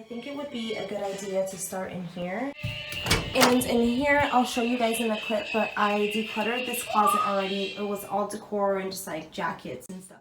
think it would be a good idea to start in here. And in here, I'll show you guys in the clip, but I decluttered this closet already. It was all decor and just like jackets and stuff.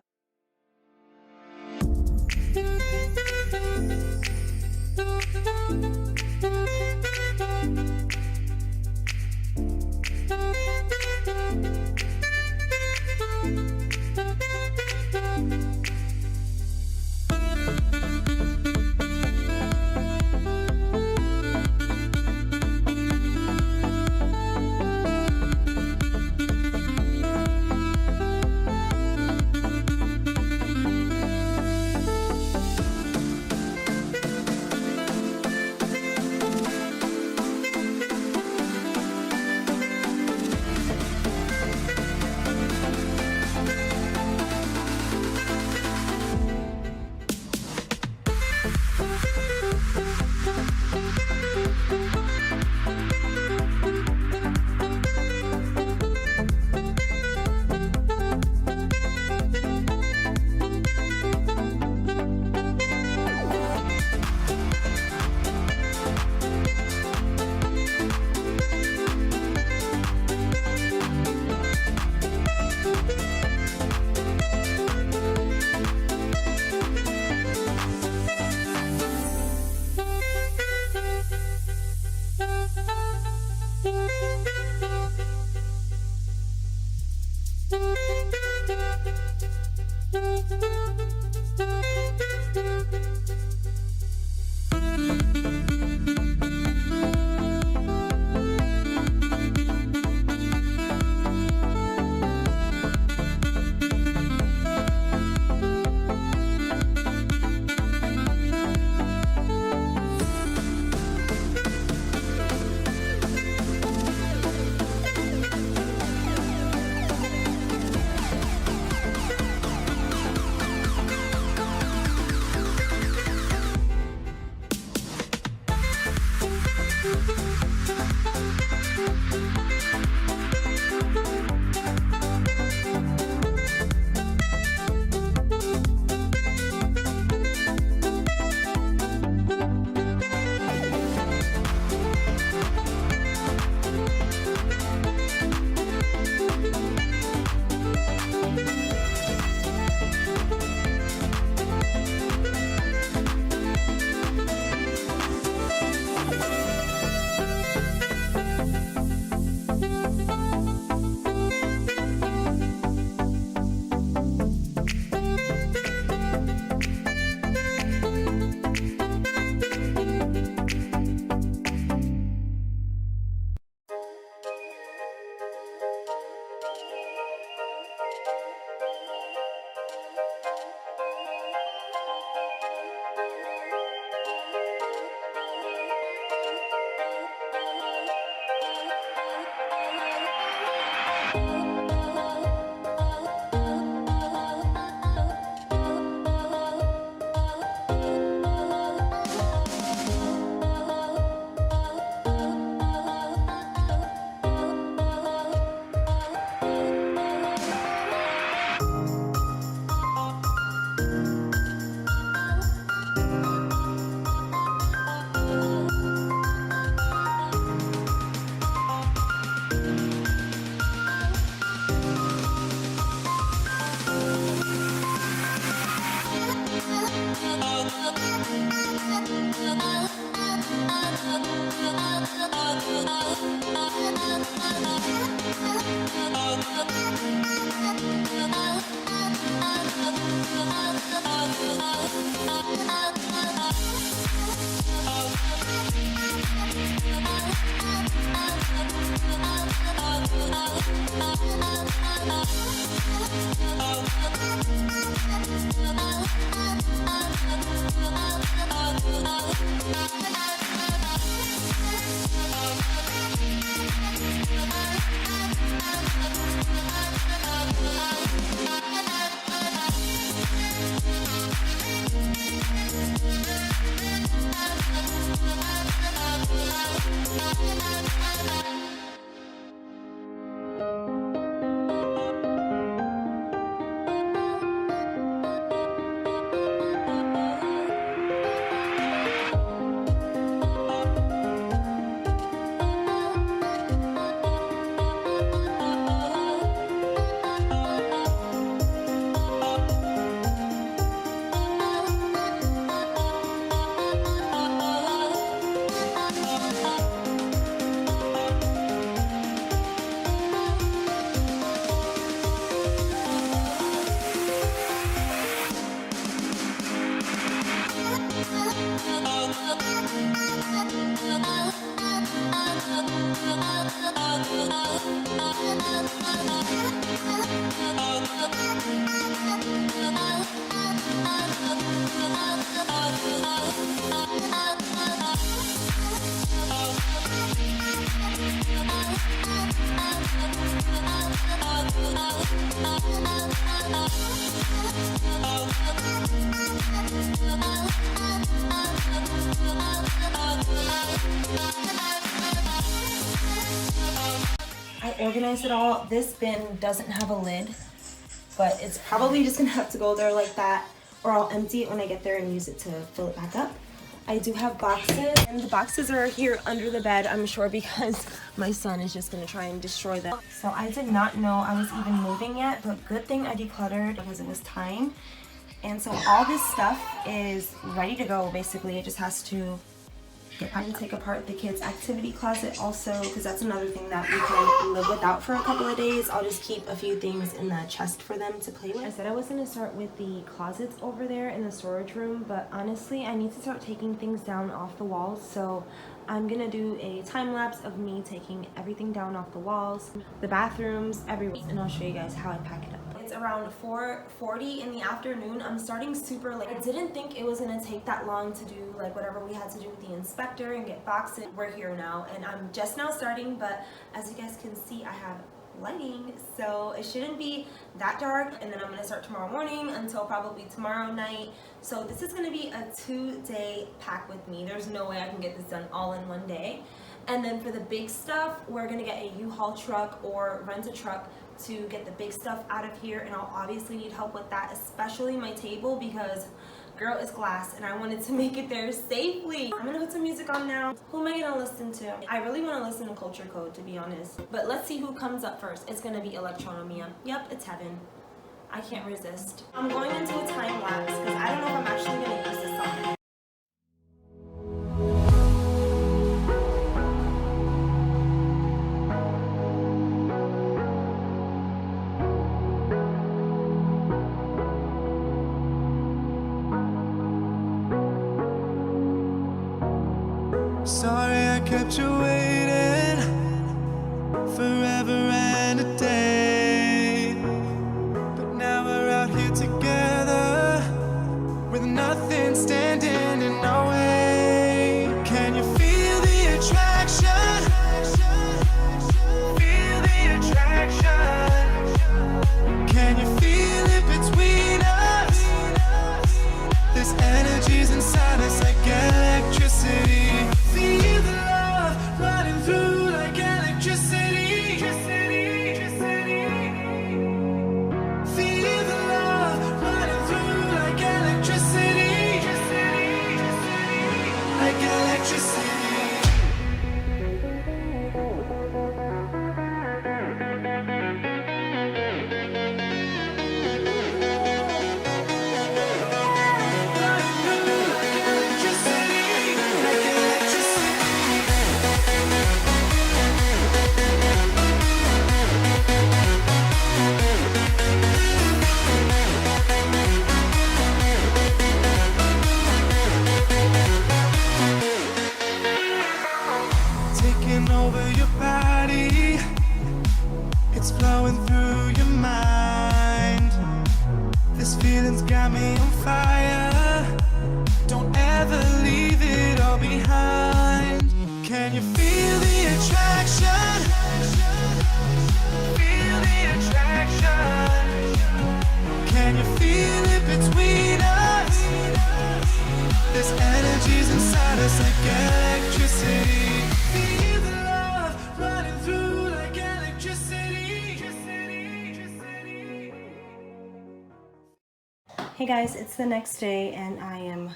I organized it all. This bin doesn't have a lid, but it's probably just gonna have to go there like that, or I'll empty it when I get there and use it to fill it back up. I do have boxes, and the boxes are here under the bed, I'm sure, because my son is just gonna try and destroy them. So I did not know I was even moving yet, but good thing I decluttered because it was time. And so all this stuff is ready to go, basically. It just has to get packed and take apart the kids' activity closet also, because that's another thing that we can live without for a couple of days. I'll just keep a few things in the chest for them to play with. I said I was going to start with the closets over there in the storage room, but honestly I need to start taking things down off the walls, so I'm going to do a time lapse of me taking everything down off the walls, the bathrooms, everywhere, and I'll show you guys how I pack it up. It's around 4:40 in the afternoon. I'm starting super late. I didn't think it was gonna take that long to do like whatever we had to do with the inspector and get boxes. We're here now, and I'm just now starting, but as you guys can see, I have lighting, so it shouldn't be that dark. And then I'm gonna start tomorrow morning until probably tomorrow night. So this is gonna be a 2-day pack with me. There's no way I can get this done all in one day. And then for the big stuff, we're gonna get a U-Haul truck or rent a truck to get the big stuff out of here, and I'll obviously need help with that, especially my table, because girl, is glass and I wanted to make it there safely. I'm gonna put some music on now. Who am I gonna listen to? I really want to listen to Culture Code, to be honest, but let's see who comes up first. It's gonna be ELEKTRONOMIA. Yep, it's heaven. I can't resist. I'm going into a time lapse because I don't know if I'm actually gonna use this song. Sorry I kept you waiting forever and a day, but now we're out here together with nothing standing in our way. Can you feel the attraction? Feel the attraction. Can you feel it between us? This energy's inside us like electricity. Feel the love running through like electricity. Feel the love running through like electricity. Like electricity. Over your body, it's flowing through your mind. This feeling's got me on fire. Don't ever leave it all behind. Can you feel the attraction? Feel the attraction. Can you feel it between us? This energy's inside us like electricity. Feel the love running through like electricity. Hey guys, it's the next day and I am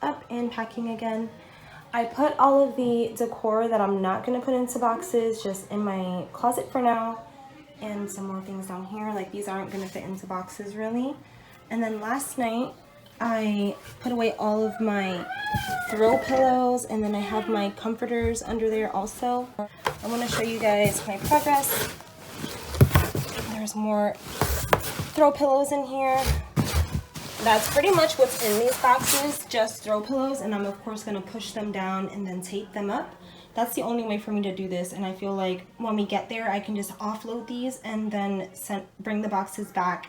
up and packing again. I put all of the decor that I'm not going to put into boxes just in my closet for now, and some more things down here, like these aren't going to fit into boxes really. And then last night I put away all of my throw pillows, and then I have my comforters under there also. I want to show you guys my progress. There's more throw pillows in here. That's pretty much what's in these boxes, just throw pillows, and I'm of course going to push them down and then tape them up That's the only way for me to do this, and I feel like when we get there I can just offload these and then bring the boxes back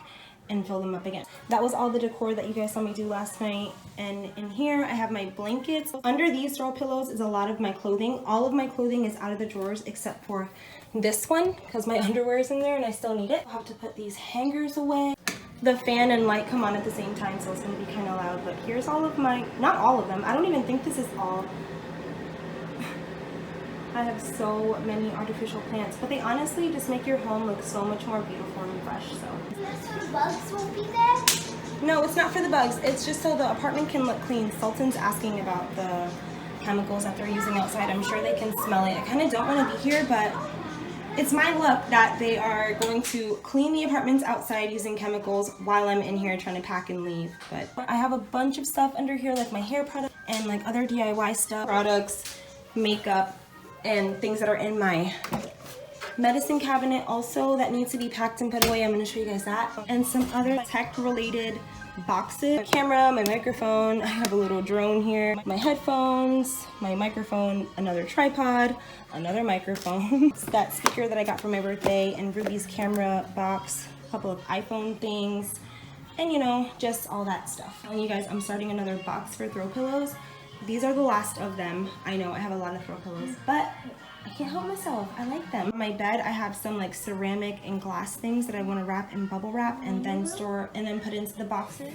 and fill them up again. That was all the decor that you guys saw me do last night. And in here I have my blankets. Under these throw pillows is a lot of my clothing. All of my clothing is out of the drawers except for this one because my underwear is in there and I still need it. I'll have to put these hangers away. The fan and light come on at the same time, so it's going to be kind of loud, but here's all of my, not all of them, I don't even think this is all. I have so many artificial plants, but they honestly just make your home look so much more beautiful and fresh. So So the bugs won't be there? no, it's not for the bugs. It's just so the apartment can look clean. Sultan's asking about the chemicals that they're using outside. I'm sure they can smell it. I kind of don't want to be here, but it's my luck that they are going to clean the apartments outside using chemicals while I'm in here trying to pack and leave. But I have a bunch of stuff under here, like my hair product and like other DIY stuff, products, makeup, and things that are in my medicine cabinet also that needs to be packed and put away. I'm going to show you guys that. And some other tech related boxes. My camera, my microphone, I have a little drone here, my headphones, my microphone, another tripod, another microphone, that speaker that I got for my birthday, and Ruby's camera box, a couple of iPhone things, and you know, just all that stuff. Telling you guys, I'm starting another box for throw pillows. These are the last of them. I know I have a lot of throw pillows, but I can't help myself. I like them. On my bed, I have some like ceramic and glass things that I want to wrap in bubble wrap and then store and then put into the boxes.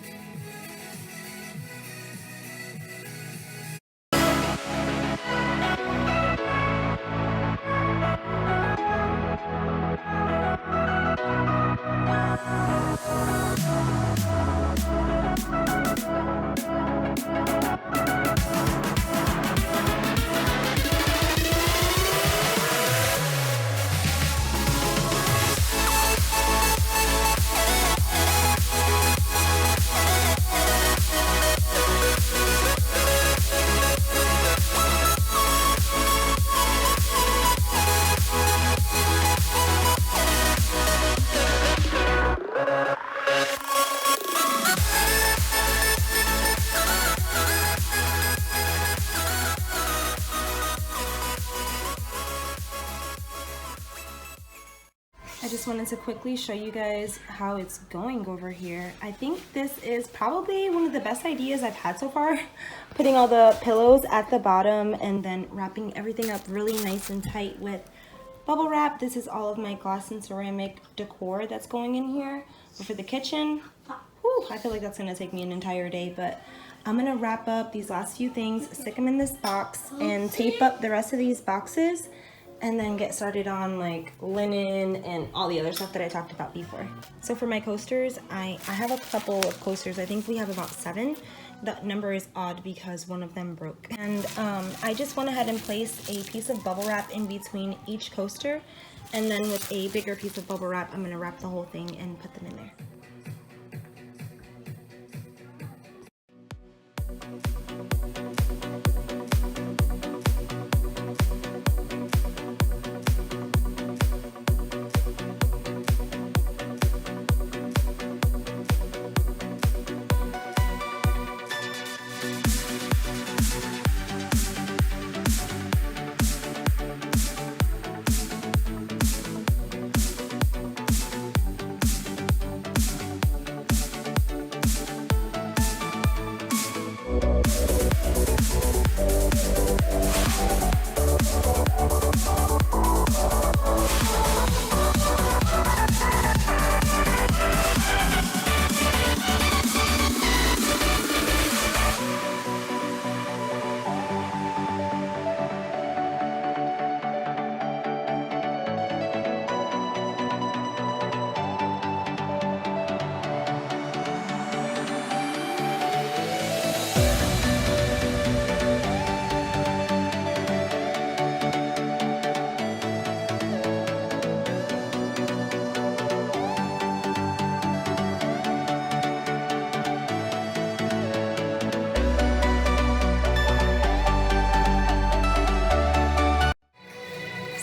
I just wanted to quickly show you guys how it's going over here. I think this is probably one of the best ideas I've had so far. Putting all the pillows at the bottom and then wrapping everything up really nice and tight with bubble wrap. This is all of my glass and ceramic decor that's going in here. But for the kitchen, whew, I feel like that's gonna take me an entire day, but I'm gonna wrap up these last few things, stick them in this box, and tape up the rest of these boxes, and then get started on like linen and all the other stuff that I talked about before. So for my coasters, I have a couple of coasters. I think we have about 7. That number is odd because one of them broke. And I just went ahead and placed a piece of bubble wrap in between each coaster. And then with a bigger piece of bubble wrap, I'm gonna wrap the whole thing and put them in there.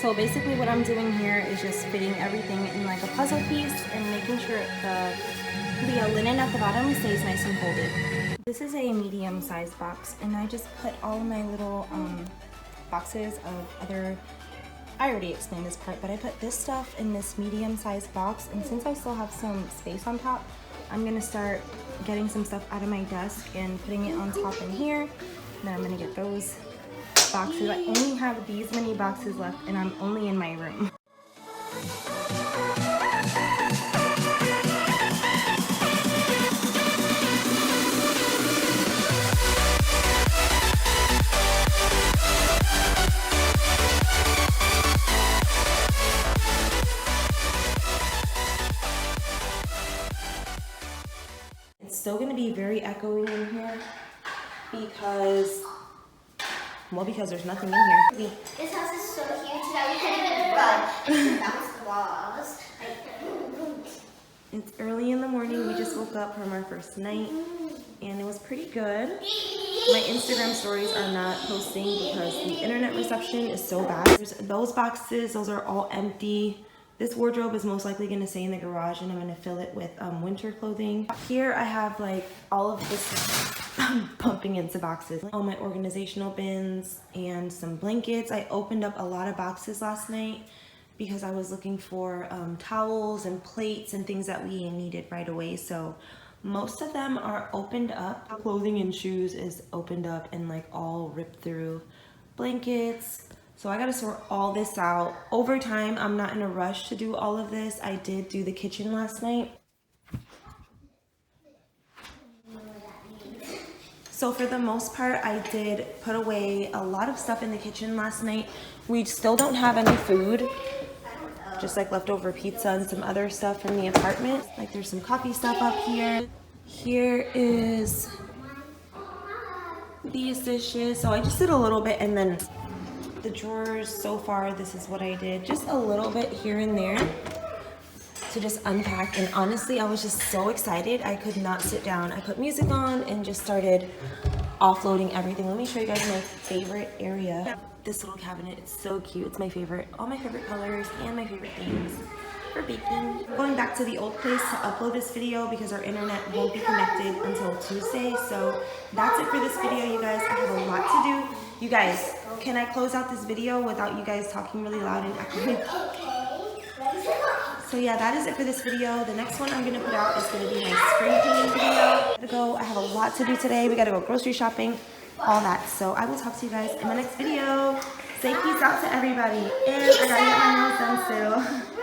So basically what I'm doing here is just fitting everything in like a puzzle piece and making sure the linen at the bottom stays nice and folded. This is a medium-sized box, and I just put all of my little boxes of other, I already explained this part, but I put this stuff in this medium-sized box, and since I still have some space on top, I'm gonna start getting some stuff out of my desk and putting it on top in here. Then I'm gonna get those boxes. I only have these many boxes left, and I'm only in my room. It's still going to be very echoing in here because there's nothing in here. This house is so huge that we can't even run and bounce the walls. It's early in the morning. We just woke up from our first night and it was pretty good. My Instagram stories are not posting because the internet reception is so bad. Those boxes, those are all empty. This wardrobe is most likely going to stay in the garage, and I'm going to fill it with winter clothing. Here I have like all of this pumping into boxes. All my organizational bins and some blankets. I opened up a lot of boxes last night because I was looking for towels and plates and things that we needed right away. So most of them are opened up. Clothing and shoes is opened up and like all ripped through. Blankets. So I gotta sort all this out. Over time, I'm not in a rush to do all of this. I did do the kitchen last night. So for the most part, I did put away a lot of stuff in the kitchen last night. We still don't have any food, just like leftover pizza and some other stuff from the apartment. Like there's some coffee stuff up here. Here is these dishes. So I just did a little bit, and then the drawers, so far this is what I did, just a little bit here and there to just unpack. And honestly, I was just so excited I could not sit down. I put music on and just started offloading everything. Let me show you guys my favorite area. This little cabinet, it's so cute. It's my favorite, all my favorite colors and my favorite things for baking. Going back to the old place to upload this video because our internet won't be connected until Tuesday. So that's it for this video, you guys. I have a lot to do. You guys, can I close out this video without you guys talking really loud and echoing? So yeah, that is it for this video. The next one I'm gonna put out is gonna be my spring cleaning video. I have a lot to do today. We gotta go grocery shopping, all that. So I will talk to you guys in my next video. Say peace out to everybody. And I gotta get my nails done too.